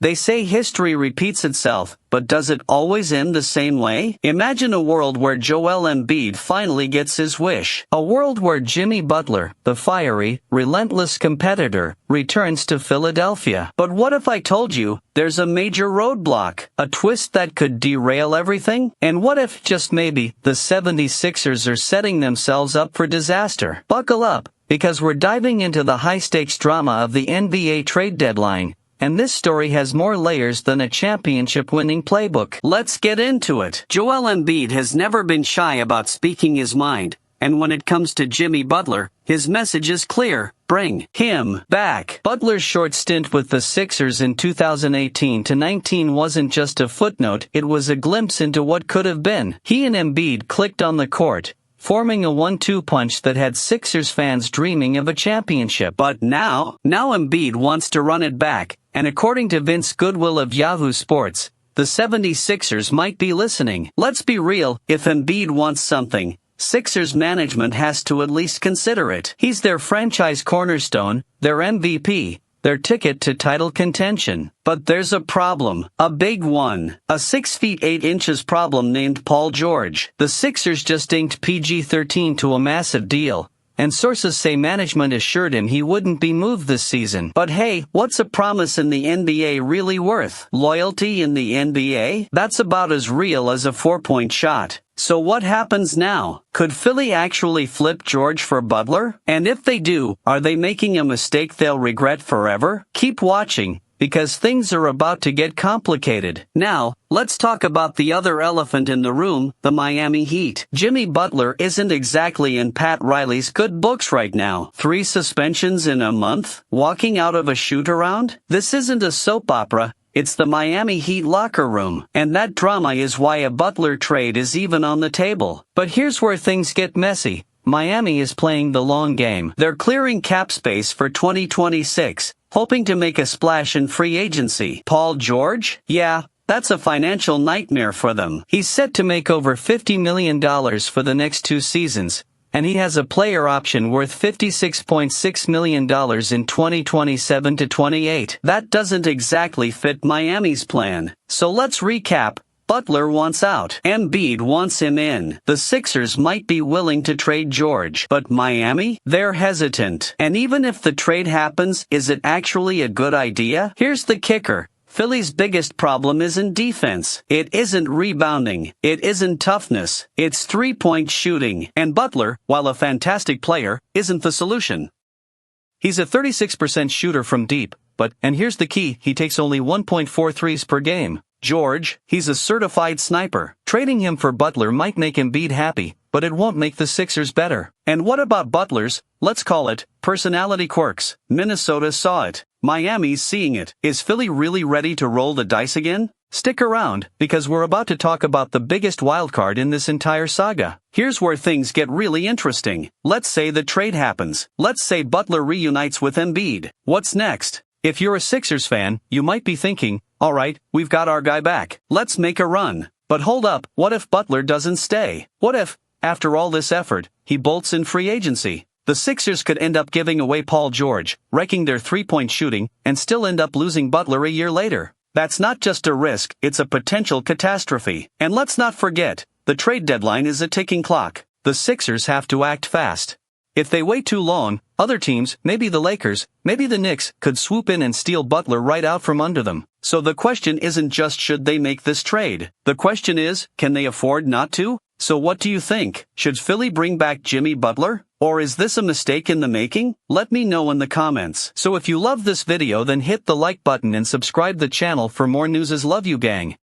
They say history repeats itself, but does it always end the same way? Imagine a world where Joel Embiid finally gets his wish. A world where Jimmy Butler, the fiery, relentless competitor, returns to Philadelphia. But what if I told you there's a major roadblock, a twist that could derail everything? And what if, just maybe, the 76ers are setting themselves up for disaster? Buckle up, because we're diving into the high-stakes drama of the NBA trade deadline. And this story has more layers than a championship-winning playbook. Let's get into it. Joel Embiid has never been shy about speaking his mind, and when it comes to Jimmy Butler, his message is clear: bring him back. Butler's short stint with the Sixers in 2018-19 wasn't just a footnote, it was a glimpse into what could have been. He and Embiid clicked on the court, forming a 1-2 punch that had Sixers fans dreaming of a championship. But now Embiid wants to run it back, and according to Vince Goodwill of Yahoo Sports, the 76ers might be listening. Let's be real, if Embiid wants something, Sixers management has to at least consider it. He's their franchise cornerstone, their MVP, their ticket to title contention. But there's a problem, a big one. A 6 feet 8 inches problem named Paul George. The Sixers just inked PG-13 to a massive deal, and sources say management assured him he wouldn't be moved this season. But hey, what's a promise in the NBA really worth? Loyalty in the NBA? That's about as real as a 4-point shot. So what happens now? Could Philly actually flip George for Butler? And if they do, are they making a mistake they'll regret forever? Keep watching, because things are about to get complicated. Now, let's talk about the other elephant in the room, the Miami Heat. Jimmy Butler isn't exactly in Pat Riley's good books right now. 3 suspensions in a month? Walking out of a shoot-around? This isn't a soap opera. It's the Miami Heat locker room, and that drama is why a Butler trade is even on the table. But here's where things get messy. Miami is playing the long game. They're clearing cap space for 2026, hoping to make a splash in free agency. Paul George? Yeah, that's a financial nightmare for them. He's set to make over $50 million for the next 2 seasons, and he has a player option worth $56.6 million in 2027-28. That doesn't exactly fit Miami's plan. So let's recap. Butler wants out. Embiid wants him in. The Sixers might be willing to trade George. But Miami? They're hesitant. And even if the trade happens, is it actually a good idea? Here's the kicker. Philly's biggest problem isn't defense. It isn't rebounding. It isn't toughness. It's 3-point shooting. And Butler, while a fantastic player, isn't the solution. He's a 36% shooter from deep, and here's the key, he takes only 1.4 threes per game. George, he's a certified sniper. Trading him for Butler might make Embiid happy, but it won't make the Sixers better. And what about Butler's, let's call it, personality quirks? Minnesota saw it. Miami's seeing it. Is Philly really ready to roll the dice again? Stick around, because we're about to talk about the biggest wildcard in this entire saga. Here's where things get really interesting. Let's say the trade happens. Let's say Butler reunites with Embiid. What's next? If you're a Sixers fan, you might be thinking, all right, we've got our guy back. Let's make a run. But hold up, what if Butler doesn't stay? What if, after all this effort, he bolts in free agency? The Sixers could end up giving away Paul George, wrecking their 3-point shooting, and still end up losing Butler a year later. That's not just a risk, it's a potential catastrophe. And let's not forget, the trade deadline is a ticking clock. The Sixers have to act fast. If they wait too long, other teams, maybe the Lakers, maybe the Knicks, could swoop in and steal Butler right out from under them. So the question isn't just should they make this trade. The question is, can they afford not to? So what do you think? Should Philly bring back Jimmy Butler? Or is this a mistake in the making? Let me know in the comments. So if you love this video, then hit the like button and subscribe the channel for more news. Love you, gang.